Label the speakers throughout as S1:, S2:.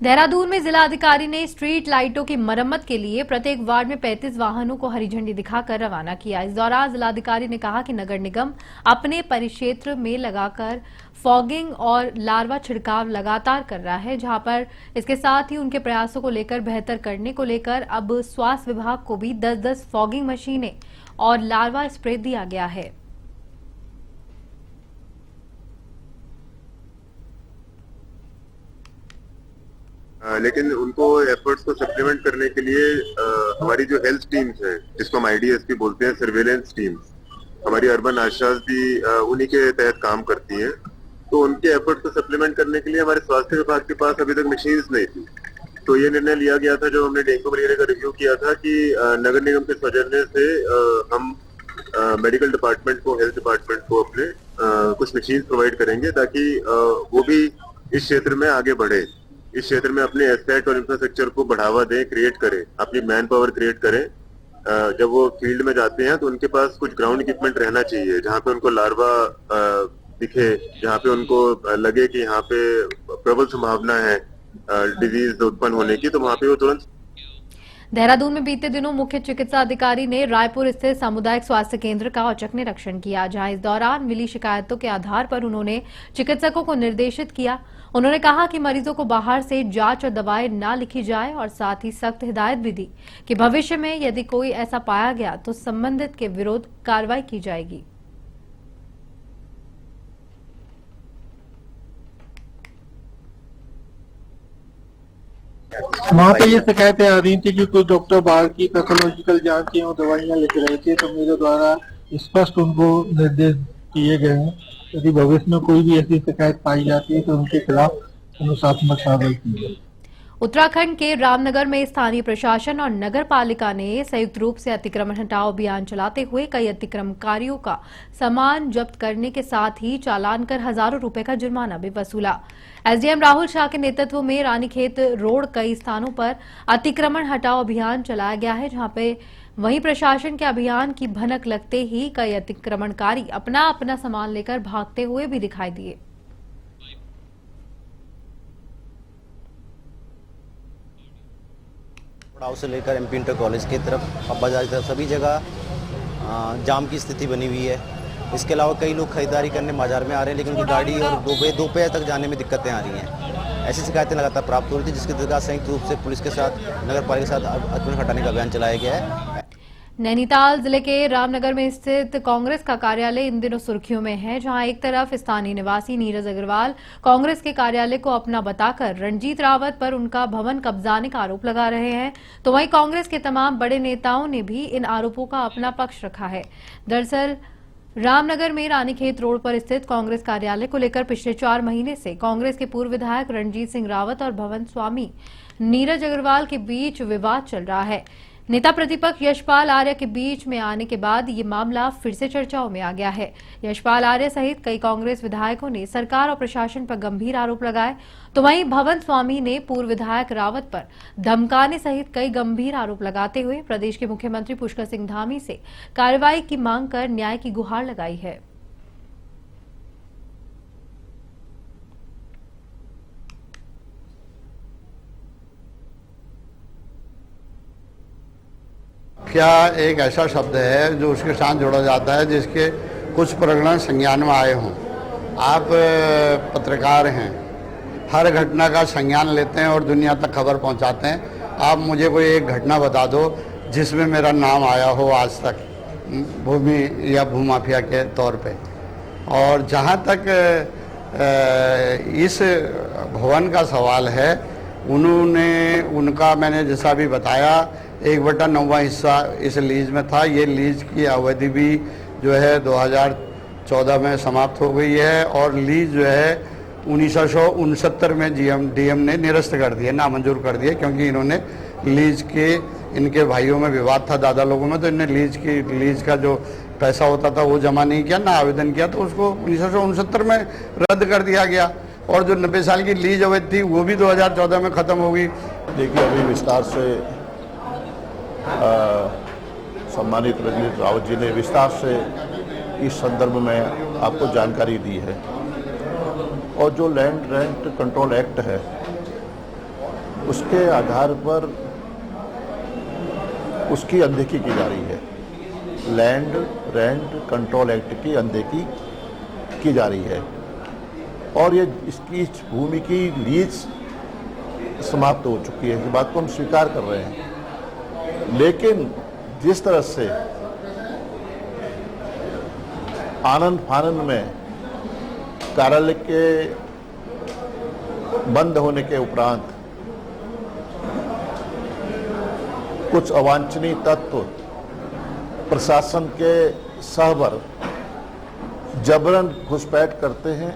S1: देहरादून में जिला अधिकारी ने स्ट्रीट लाइटों की मरम्मत के लिए प्रत्येक वार्ड में 35 वाहनों को हरी झंडी दिखाकर रवाना किया। इस दौरान जिलाधिकारी ने कहा कि नगर निगम अपने परिक्षेत्र में लगाकर फॉगिंग और लार्वा छिड़काव लगातार कर रहा है, जहां पर इसके साथ ही उनके प्रयासों को लेकर बेहतर करने को लेकर अब स्वास्थ्य विभाग को भी 10-10 फॉगिंग मशीनें और लार्वा स्प्रे दिया गया है।
S2: लेकिन उनको एफर्ट्स को सप्लीमेंट करने के लिए हमारी जो हेल्थ टीम्स है, जिसको हम IDSP बोलते हैं, सर्वेलेंस टीम्स, हमारी अर्बन आशास भी उन्हीं के तहत काम करती हैं। तो उनके एफर्ट्स को सप्लीमेंट करने के लिए हमारे स्वास्थ्य विभाग के पास अभी तक मशीन्स नहीं थी। तो ये निर्णय लिया गया था, जब हमने डेंगू मलेरिया का रिव्यू किया था, कि नगर निगम के सौजन्य से हम मेडिकल डिपार्टमेंट को, हेल्थ डिपार्टमेंट को अपने कुछ मशीन्स प्रोवाइड करेंगे, ताकि वो भी इस क्षेत्र में आगे बढ़े, इस क्षेत्र में अपने एसेट और इंफ्रास्ट्रक्चर को बढ़ावा दें, क्रिएट करें, अपनी मैन पावर क्रिएट करें। जब वो फील्ड में जाते हैं तो उनके पास कुछ ग्राउंड इक्विपमेंट रहना चाहिए, जहाँ पे उनको लार्वा दिखे, जहाँ पे उनको लगे कि यहाँ पे प्रबल संभावना है डिजीज उत्पन्न होने की, तो वहाँ पे वो तुरंत।
S1: देहरादून में बीते दिनों मुख्य चिकित्सा अधिकारी ने रायपुर स्थित सामुदायिक स्वास्थ्य केंद्र का औचक निरीक्षण किया, जहां इस दौरान मिली शिकायतों के आधार पर उन्होंने चिकित्सकों को निर्देशित किया। उन्होंने कहा कि मरीजों को बाहर से जांच और दवाएं न लिखी जाए और साथ ही सख्त हिदायत भी दी कि भविष्य में यदि कोई ऐसा पाया गया तो संबंधित के विरुद्ध कार्रवाई की जाएगी।
S3: वहाँ पे ये शिकायतें आ रही थी कि कुछ डॉक्टर बाहर की पैथोलॉजिकल जांचें और दवाइयाँ लिख रहे थे, तो मेरे द्वारा स्पष्ट उनको निर्देश दिए गए हैं, यदि भविष्य में कोई भी ऐसी शिकायत पाई जाती है तो उनके खिलाफ अनुशासनात्मक कार्रवाई की जाए।
S1: उत्तराखंड के रामनगर में स्थानीय प्रशासन और नगर पालिका ने संयुक्त रूप से अतिक्रमण हटाओ अभियान चलाते हुए कई अतिक्रमणकारियों का सामान जब्त करने के साथ ही चालान कर हजारों रुपए का जुर्माना भी वसूला। SDM राहुल शाह के नेतृत्व में रानीखेत रोड कई स्थानों पर अतिक्रमण हटाओ अभियान चलाया गया है, जहां पे वहीं प्रशासन के अभियान की भनक लगते ही कई अतिक्रमणकारी अपना अपना सामान लेकर भागते हुए भी दिखाई दिए।
S4: हाउस से लेकर MP इंटर कॉलेज की तरफ, अब बाजार की तरफ, सभी जगह जाम की स्थिति बनी हुई है। इसके अलावा कई लोग खरीदारी करने बाजार में आ रहे हैं, लेकिन उनकी गाड़ी और दोपहर तक जाने में दिक्कतें आ रही हैं। ऐसी शिकायतें लगातार प्राप्त हो रही थी, जिसके तहत संयुक्त रूप से पुलिस के साथ, नगर पालिका के साथ अतिक्रमण हटाने का अभियान चलाया गया है।
S1: नैनीताल जिले के रामनगर में स्थित कांग्रेस का कार्यालय इन दिनों सुर्खियों में है, जहां एक तरफ स्थानीय निवासी नीरज अग्रवाल कांग्रेस के कार्यालय को अपना बताकर रणजीत रावत पर उनका भवन कब्जाने का आरोप लगा रहे हैं, तो वहीं कांग्रेस के तमाम बड़े नेताओं ने भी इन आरोपों का अपना पक्ष रखा है। दरअसल रामनगर में रानीखेत रोड पर स्थित कांग्रेस कार्यालय को लेकर पिछले 4 महीने से कांग्रेस के पूर्व विधायक रणजीत सिंह रावत और भवन स्वामी नीरज अग्रवाल के बीच विवाद चल रहा है। नेता प्रतिपक्ष यशपाल आर्य के बीच में आने के बाद ये मामला फिर से चर्चाओं में आ गया है। यशपाल आर्य सहित कई कांग्रेस विधायकों ने सरकार और प्रशासन पर गंभीर आरोप लगाए, तो वहीं भवन स्वामी ने पूर्व विधायक रावत पर धमकाने सहित कई गंभीर आरोप लगाते हुए प्रदेश के मुख्यमंत्री पुष्कर सिंह धामी से कार्रवाई की मांग कर न्याय की गुहार लगाई है।
S5: क्या एक ऐसा शब्द है जो उसके साथ जोड़ा जाता है जिसके कुछ प्रकरण संज्ञान में आए हों? आप पत्रकार हैं, हर घटना का संज्ञान लेते हैं और दुनिया तक खबर पहुंचाते हैं। आप मुझे कोई एक घटना बता दो जिसमें मेरा नाम आया हो आज तक, भूमि या भूमाफिया के तौर पे। और जहां तक इस भवन का सवाल है, उनका मैंने जैसा भी बताया, 1/9 हिस्सा इस लीज में था। ये लीज की अवधि भी जो है 2014 में समाप्त हो गई है, और लीज जो है 1969 में DM ने निरस्त कर दिए, नामंजूर कर दिए, क्योंकि इन्होंने लीज के, इनके भाइयों में विवाद था, दादा लोगों में, तो इन्होंने लीज का जो पैसा होता था वो जमा नहीं किया, ना आवेदन किया, तो उसको 1969 में रद्द कर दिया गया। और जो 90 साल की लीज अवधि थी वो भी 2014 में ख़त्म हो गई।
S6: देखिए, अभी विस्तार से सम्मानित रणजीत रावत जी ने विस्तार से इस संदर्भ में आपको जानकारी दी है। और जो लैंड रेंट कंट्रोल एक्ट है उसके आधार पर उसकी अनदेखी की जा रही है। लैंड रेंट कंट्रोल एक्ट की अनदेखी की जा रही है और ये इसकी इस भूमि की लीज समाप्त हो चुकी है। इस बात को हम स्वीकार कर रहे हैं, लेकिन जिस तरह से आनंद फानंद में कार्यालय के बंद होने के उपरांत कुछ अवांछनीय तत्व प्रशासन के सहबर जबरन घुसपैठ करते हैं।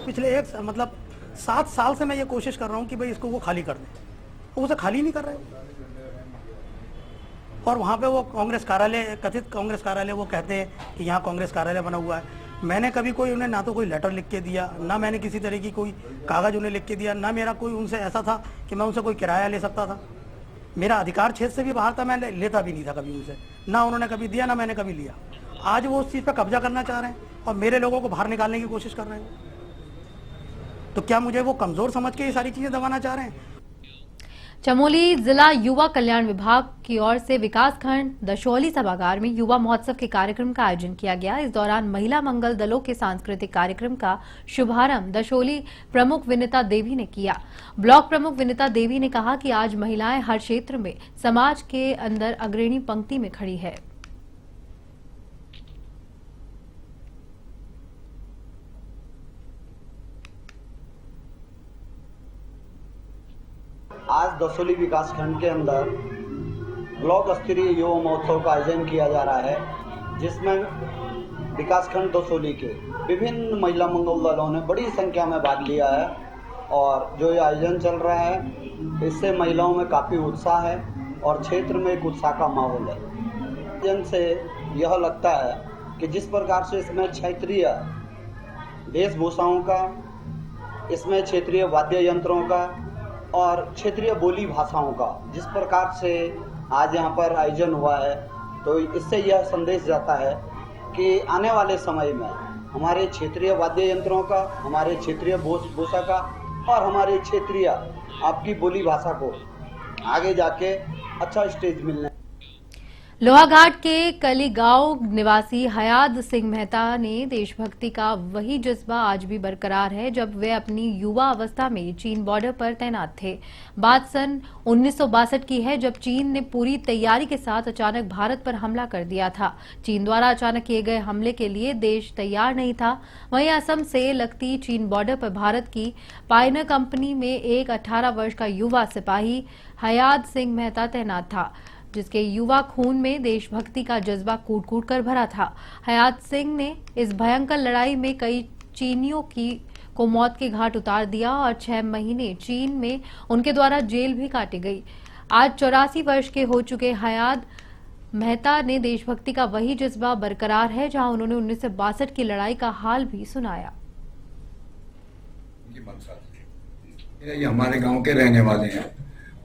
S7: पिछले 7 साल से मैं ये कोशिश कर रहा हूँ कि भाई इसको वो खाली कर दें, वो उसे खाली नहीं कर रहे। और वहाँ पे वो कांग्रेस कार्यालय, कथित कांग्रेस कार्यालय, वो कहते हैं कि यहाँ कांग्रेस कार्यालय बना हुआ है। मैंने कभी कोई उन्हें ना तो कोई लेटर लिख के दिया, ना मैंने किसी तरह की कोई कागज़ उन्हें लिख के दिया, ना मेरा कोई उनसे ऐसा था कि मैं उनसे कोई किराया ले सकता था। मेरा अधिकार क्षेत्र से भी बाहर था, मैं लेता भी नहीं था कभी उनसे, ना उन्होंने कभी दिया ना मैंने कभी लिया। आज वो उस चीज़ पर कब्जा करना चाह रहे हैं और मेरे लोगों को बाहर निकालने की कोशिश कर रहे हैं। तो क्या मुझे वो कमजोर समझ के ये सारी चीजें दबाना चाह रहे हैं?
S1: चमोली जिला युवा कल्याण विभाग की ओर से विकासखंड दशौली सभागार में युवा महोत्सव के कार्यक्रम का आयोजन किया गया। इस दौरान महिला मंगल दलों के सांस्कृतिक कार्यक्रम का शुभारंभ दशौली प्रमुख विनीता देवी ने किया। ब्लॉक प्रमुख विनीता देवी ने कहा कि आज महिलाएं हर क्षेत्र में समाज के अंदर अग्रणी पंक्ति में खड़ी है।
S8: आज दशौली विकासखंड के अंदर ब्लॉक स्तरीय युवा महोत्सव का आयोजन किया जा रहा है, जिसमें विकासखंड दशौली के विभिन्न महिला मंगल दलों ने बड़ी संख्या में भाग लिया है। और जो ये आयोजन चल रहा है, इससे महिलाओं में काफ़ी उत्साह है और क्षेत्र में एक उत्साह का माहौल है। आयोजन से यह लगता है कि जिस प्रकार से इसमें क्षेत्रीय वेशभूषाओं का, इसमें क्षेत्रीय वाद्य यंत्रों का और क्षेत्रीय बोली भाषाओं का जिस प्रकार से आज यहाँ पर आयोजन हुआ है, तो इससे यह संदेश जाता है कि आने वाले समय में हमारे क्षेत्रीय वाद्य यंत्रों का, हमारे क्षेत्रीय वेशभूषा का और हमारे क्षेत्रीय आपकी बोली भाषा को आगे जाके अच्छा स्टेज मिलने।
S1: लोहाघाट के कली गांव निवासी हयात सिंह मेहता ने देशभक्ति का वही जज्बा आज भी बरकरार है जब वे अपनी युवा अवस्था में चीन बॉर्डर पर तैनात थे। बात सन 1962 की है, जब चीन ने पूरी तैयारी के साथ अचानक भारत पर हमला कर दिया था। चीन द्वारा अचानक किए गए हमले के लिए देश तैयार नहीं था। वहीं असम से लगती चीन बॉर्डर पर भारत की पायनर कंपनी में एक 18 वर्ष का युवा सिपाही हयात सिंह मेहता तैनात था, जिसके युवा खून में देशभक्ति का जज्बा कूट कूट कर भरा था। हयात सिंह ने इस भयंकर लड़ाई में कई चीनियों को मौत के घाट उतार दिया और 6 महीने चीन में उनके द्वारा जेल भी काटी गई। आज 84 वर्ष के हो चुके हयात मेहता ने देशभक्ति का वही जज्बा बरकरार है, जहां उन्होंने 1962 की लड़ाई का हाल भी सुनाया।
S9: ये हमारे गांव के रहने वाले हैं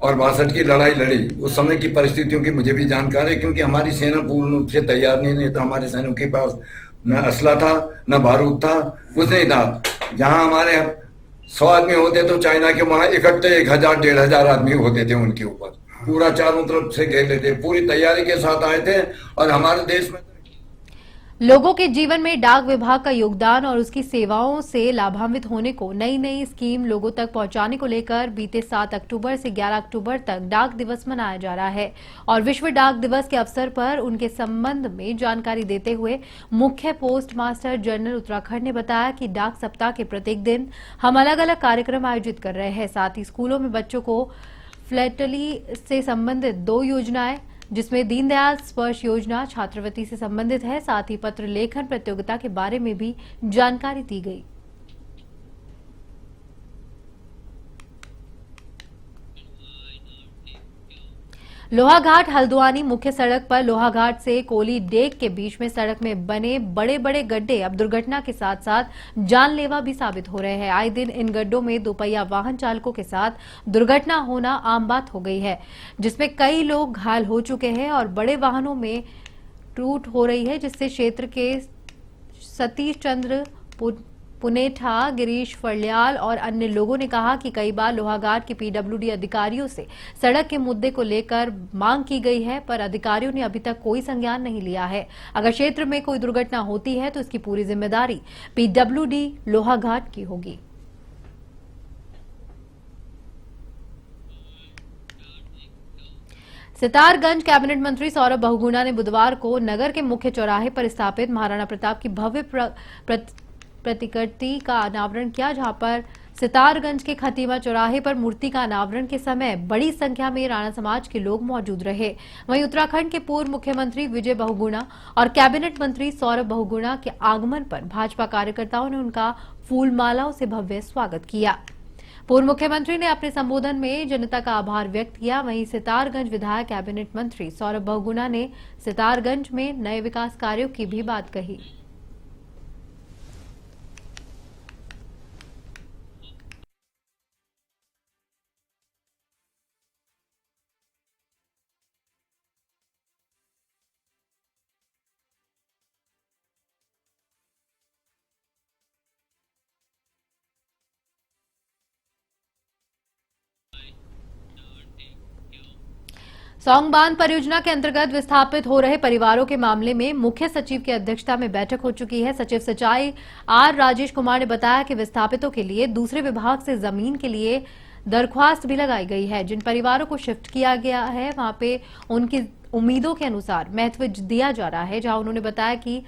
S9: और 62 की लड़ाई लड़ी। उस समय की परिस्थितियों की मुझे भी जानकारी है, क्योंकि हमारी सेना पूर्ण रूप से तैयार नहीं था। हमारे सैनिकों के पास न असला था, न बारूद था, कुछ नहीं था। जहां हमारे 100 आदमी होते तो चाइना के वहां इकट्ठे 1000-1500 आदमी होते थे उनके ऊपर। पूरा चारों तरफ से घेर लेते, पूरी तैयारी के साथ आए थे। और हमारे देश में
S1: लोगों के जीवन में डाक विभाग का योगदान और उसकी सेवाओं से लाभान्वित होने को नई नई स्कीम लोगों तक पहुंचाने को लेकर बीते 7 अक्टूबर से 11 अक्टूबर तक डाक दिवस मनाया जा रहा है। और विश्व डाक दिवस के अवसर पर उनके संबंध में जानकारी देते हुए मुख्य पोस्ट मास्टर जनरल उत्तराखंड ने बताया कि डाक सप्ताह के प्रत्येक दिन हम अलग अलग कार्यक्रम आयोजित कर रहे हैं। साथ ही स्कूलों में बच्चों को फ्लैटली से संबंधित 2 योजनाएं, जिसमें दीनदयाल स्पर्श योजना छात्रवृत्ति से संबंधित है, साथ ही पत्र लेखन प्रतियोगिता के बारे में भी जानकारी दी गई। लोहाघाट हल्द्वानी मुख्य सड़क पर लोहाघाट से कोली डेक के बीच में सड़क में बने बड़े बड़े गड्ढे अब दुर्घटना के साथ साथ जानलेवा भी साबित हो रहे हैं। आए दिन इन गड्ढों में दोपहिया वाहन चालकों के साथ दुर्घटना होना आम बात हो गई है, जिसमें कई लोग घायल हो चुके हैं और बड़े वाहनों में टूट हो रही है, जिससे क्षेत्र के सतीश चंद्र पुनेठा, गिरीश फड़ल्याल और अन्य लोगों ने कहा कि कई बार लोहाघाट के पीडब्ल्यूडी अधिकारियों से सड़क के मुद्दे को लेकर मांग की गई है, पर अधिकारियों ने अभी तक कोई संज्ञान नहीं लिया है। अगर क्षेत्र में कोई दुर्घटना होती है तो इसकी पूरी जिम्मेदारी पीडब्ल्यूडी लोहाघाट की होगी। सितारगंज कैबिनेट मंत्री सौरभ बहुगुणा ने बुधवार को नगर के मुख्य चौराहे पर स्थापित महाराणा प्रताप की भव्य प्रतिकृति का अनावरण किया, जहां पर सितारगंज के खतीमा चौराहे पर मूर्ति का अनावरण के समय बड़ी संख्या में राणा समाज के लोग मौजूद रहे। वहीं उत्तराखंड के पूर्व मुख्यमंत्री विजय बहुगुणा और कैबिनेट मंत्री सौरभ बहुगुणा के आगमन पर भाजपा कार्यकर्ताओं ने उनका फूलमालाओं से भव्य स्वागत किया। पूर्व मुख्यमंत्री ने अपने संबोधन में जनता का आभार व्यक्त किया। वहीं सितारगंज विधायक कैबिनेट मंत्री सौरभ बहुगुणा ने सितारगंज में नए विकास कार्यों की भी बात कही। सौंग बांध परियोजना के अंतर्गत विस्थापित हो रहे परिवारों के मामले में मुख्य सचिव की अध्यक्षता में बैठक हो चुकी है। सचिव सिंचाई आर राजेश कुमार ने बताया कि विस्थापितों के लिए दूसरे विभाग से जमीन के लिए दरख्वास्त भी लगाई गई है। जिन परिवारों को शिफ्ट किया गया है वहां पे उनकी उम्मीदों के अनुसार महत्व दिया जा रहा है, जहां उन्होंने बताया कि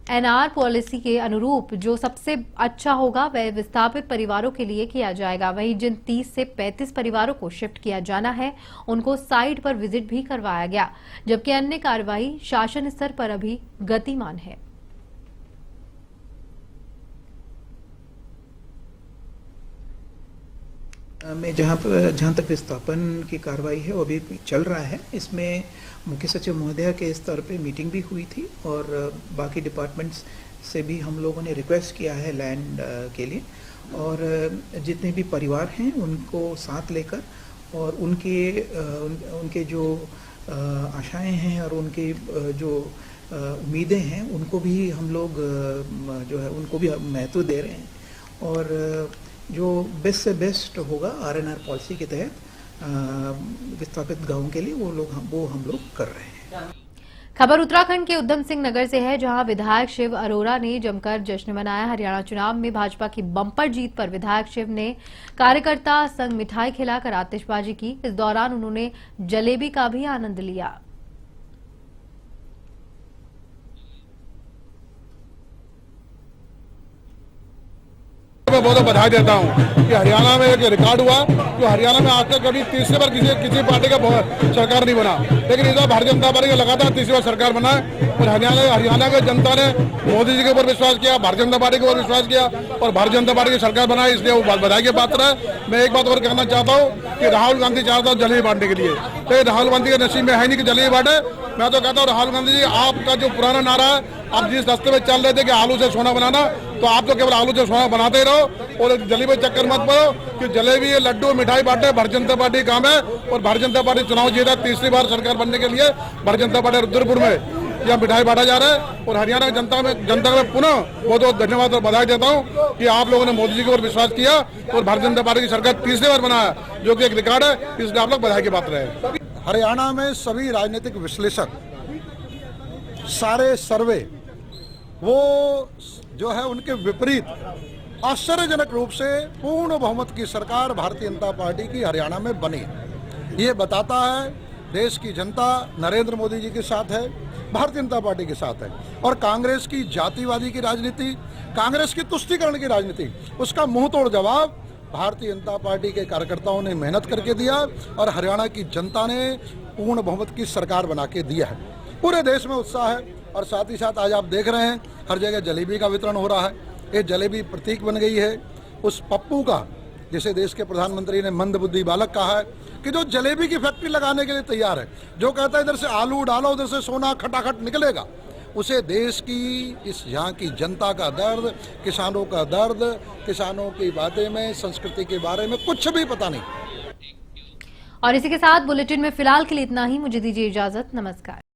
S1: RNR पॉलिसी के अनुरूप जो सबसे अच्छा होगा वह विस्थापित परिवारों के लिए किया जाएगा। वहीं जिन 30 से 35 परिवारों को शिफ्ट किया जाना है उनको साइट पर विजिट भी करवाया गया, जबकि अन्य कार्रवाई शासन स्तर पर अभी गतिमान है।
S10: में जहाँ तक विस्थापन की कार्रवाई है वो अभी चल रहा है। इसमें मुख्य सचिव महोदया के स्तर पे मीटिंग भी हुई थी और बाकी डिपार्टमेंट्स से भी हम लोगों ने रिक्वेस्ट किया है लैंड के लिए, और जितने भी परिवार हैं उनको साथ लेकर और उनके जो आशाएं हैं और उनके जो उम्मीदें हैं उनको भी हम लोग जो है उनको भी महत्व दे रहे हैं। और जो बेस्ट से बेस्ट होगा RNR पॉलिसी के तहत विस्थापित गांवों के लिए वो हम लोग कर रहे हैं।
S1: खबर उत्तराखंड के उधम सिंह नगर से है, जहां विधायक शिव अरोड़ा ने जमकर जश्न मनाया। हरियाणा चुनाव में भाजपा की बम्पर जीत पर विधायक शिव ने कार्यकर्ता संग मिठाई खिलाकर आतिशबाजी की। इस दौरान उन्होंने जलेबी का भी आनंद लिया।
S11: मैं बहुत बधाई देता हूं कि हरियाणा में एक रिकॉर्ड हुआ जो हरियाणा में आज तक कभी तीसरी बार किसी पार्टी का सरकार नहीं बना, लेकिन इस बार भारतीय जनता पार्टी का लगातार तीसरी बार सरकार बना है। और हरियाणा की जनता ने मोदी जी के ऊपर विश्वास किया, भारतीय जनता पार्टी के ऊपर विश्वास किया और भारतीय जनता पार्टी की सरकार बनाई, इसलिए वो बधाई के पात्र है। मैं एक बात और कहना चाहता हूँ कि राहुल गांधी चाहता हूँ जलेबी बांटने के लिए, तो राहुल गांधी के नसीब में है नहीं कि जलेबी बांटे। मैं तो कहता हूँ राहुल गांधी जी, आपका जो पुराना नारा है, आप जिस रास्ते में चल रहे थे कि आलू से सोना बनाना, तो आप तो केवल आलू से सोना बनाते ही रहो और जलेबी चक्कर मत पड़ो कि जलेबी लड्डू मिठाई बांटे भारतीय जनता पार्टी काम है। और भारतीय जनता पार्टी चुनाव जीता, तीसरी बार सरकार बनने के लिए भारतीय जनता पार्टी रुद्रपुर में यह मिठाई बांटा जा रहा है। और हरियाणा की जनता का मैं पुनः बहुत बहुत धन्यवाद और बधाई देता हूँ कि आप लोगों ने मोदी जी के ऊपर विश्वास किया और भारतीय जनता पार्टी की सरकार तीसरी बार बनाया, जो कि एक रिकॉर्ड है, इसलिए आप लोग बधाई के पात्र है।
S12: हरियाणा में सभी राजनीतिक विश्लेषक, सारे सर्वे वो जो है उनके विपरीत आश्चर्यजनक रूप से पूर्ण बहुमत की सरकार भारतीय जनता पार्टी की हरियाणा में बनी। ये बताता है देश की जनता नरेंद्र मोदी जी के साथ है, भारतीय जनता पार्टी के साथ है। और कांग्रेस की जातिवादी की राजनीति, कांग्रेस की तुष्टीकरण की राजनीति, उसका मुंह तोड़ जवाब भारतीय जनता पार्टी के कार्यकर्ताओं ने मेहनत करके दिया और हरियाणा की जनता ने पूर्ण बहुमत की सरकार बना के दिया है। पूरे देश में उत्साह है और साथ ही साथ आज आप देख रहे हैं हर जगह जलेबी का वितरण हो रहा है। ये जलेबी प्रतीक बन गई है उस पप्पू का, जिसे देश के प्रधानमंत्री ने मंदबुद्धि बालक कहा है, कि जो जलेबी की फैक्ट्री लगाने के लिए तैयार है, जो कहता है इधर से आलू डालो उधर से सोना खटाखट निकलेगा। उसे देश की इस यहाँ की जनता का दर्द, किसानों का दर्द, किसानों की बातें में, संस्कृति के बारे में कुछ भी पता नहीं।
S1: और इसी के साथ बुलेटिन में फिलहाल के लिए इतना ही। मुझे दीजिए इजाजत। नमस्कार।